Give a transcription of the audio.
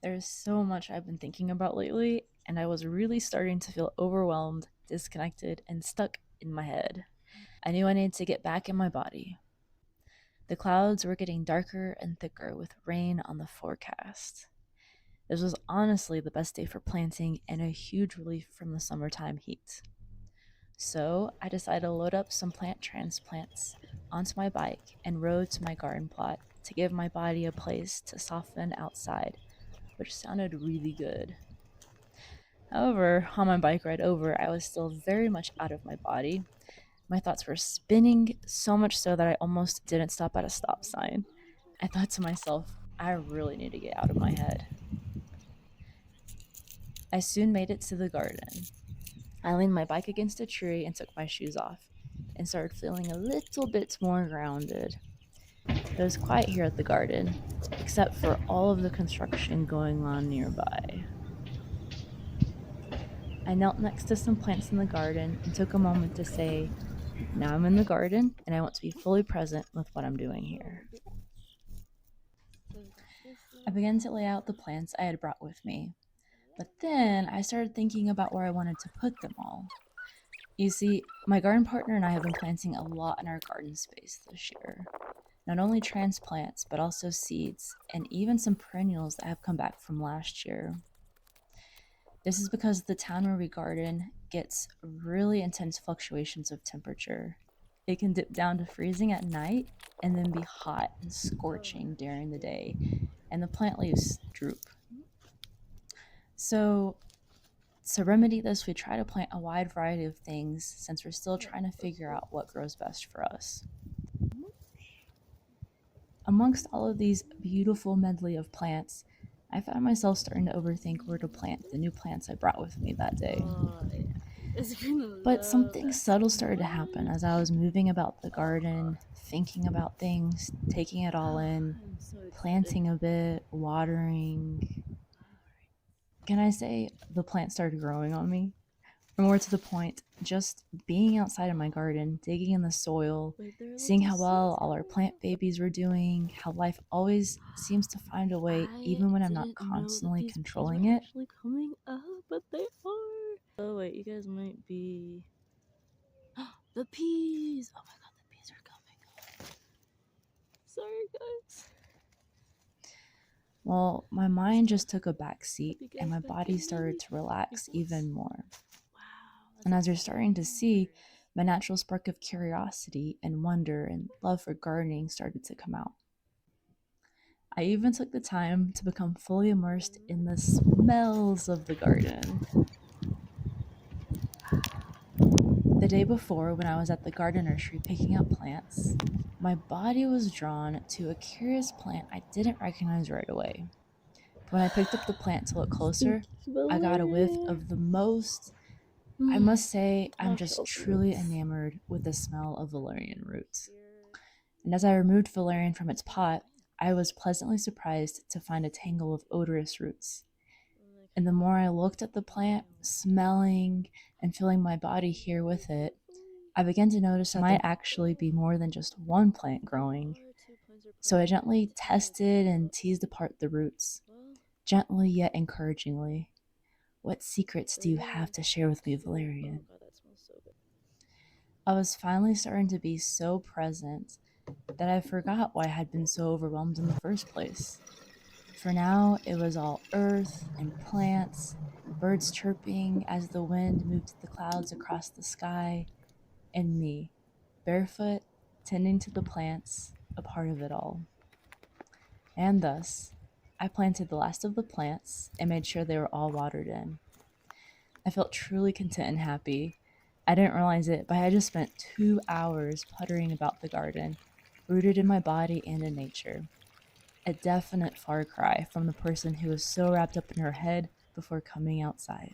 There's so much I've been thinking about lately, and I was really starting to feel overwhelmed, disconnected, and stuck in my head. I knew I needed to get back in my body. The clouds were getting darker and thicker with rain on the forecast. This was honestly the best day for planting and a huge relief from the summertime heat. So I decided to load up some plant transplants onto my bike and rode to my garden plot to give my body a place to soften outside, which sounded really good. However, on my bike ride over, I was still very much out of my body. My thoughts were spinning so much so that I almost didn't stop at a stop sign. I thought to myself, I really need to get out of my head. I soon made it to the garden. I leaned my bike against a tree and took my shoes off and started feeling a little bit more grounded. It was quiet here at the garden, except for all of the construction going on nearby. I knelt next to some plants in the garden and took a moment to say, now I'm in the garden and I want to be fully present with what I'm doing here. I began to lay out the plants I had brought with me, but then I started thinking about where I wanted to put them all. You see, my garden partner and I have been planting a lot in our garden space this year. Not only transplants, but also seeds, and even some perennials that have come back from last year. This is because the town where we garden gets really intense fluctuations of temperature. It can dip down to freezing at night and then be hot and scorching during the day, and the plant leaves droop. So, to remedy this, we try to plant a wide variety of things since we're still trying to figure out what grows best for us. Amongst all of these beautiful medley of plants, I found myself starting to overthink where to plant the new plants I brought with me that day. Oh, yeah. It's been But love something that. subtle started to happen as I was moving about the garden, thinking about things, taking it all in, I'm so excited. planting a bit, watering. Can I say the plant started growing on me? Or more to the point, just being outside in my garden, digging in the soil, Wait, they're allowed seeing to how say well all our something? plant babies were doing, how life always seems to find a way, I even when I'm not didn't know that constantly these peas were controlling it. actually coming up, but they are. Oh wait, you guys might be. The peas! Oh my god, the peas are coming up. Sorry, guys. Well, my mind just took a back I'll seat be and guys my back body in started maybe to relax 5 minutes. even more. Wow, And that's as you're starting to see, exciting. my natural spark of curiosity and wonder and love for gardening started to come out. I even took the time to become fully immersed in the smells of the garden. The day before, when I was at the garden nursery picking up plants, my body was drawn to a curious plant I didn't recognize right away. When I picked up the plant to look closer, Stinky I got a whiff Valerian. of the most. I Mm, must say, I'm just alfalfa truly roots. enamored with the smell of valerian roots. And as I removed valerian from its pot, I was pleasantly surprised to find a tangle of odorous roots. And the more I looked at the plant, smelling and feeling my body here with it, I began to notice that there might actually be more than just one plant growing. So I gently tested and teased apart the roots, gently yet encouragingly. What secrets do you have to share with me, Oh Valerian? god, that smells so good. I was finally starting to be so present that I forgot why I had been so overwhelmed in the first place. For now, it was all earth and plants, birds chirping as the wind moved the clouds across the sky, and me, barefoot, tending to the plants, a part of it all. And thus, I planted the last of the plants and made sure they were all watered in. I felt truly content and happy. I didn't realize it, but I had just spent 2 hours puttering about the garden, rooted in my body and in nature. A definite far cry from the person who was so wrapped up in her head before coming outside.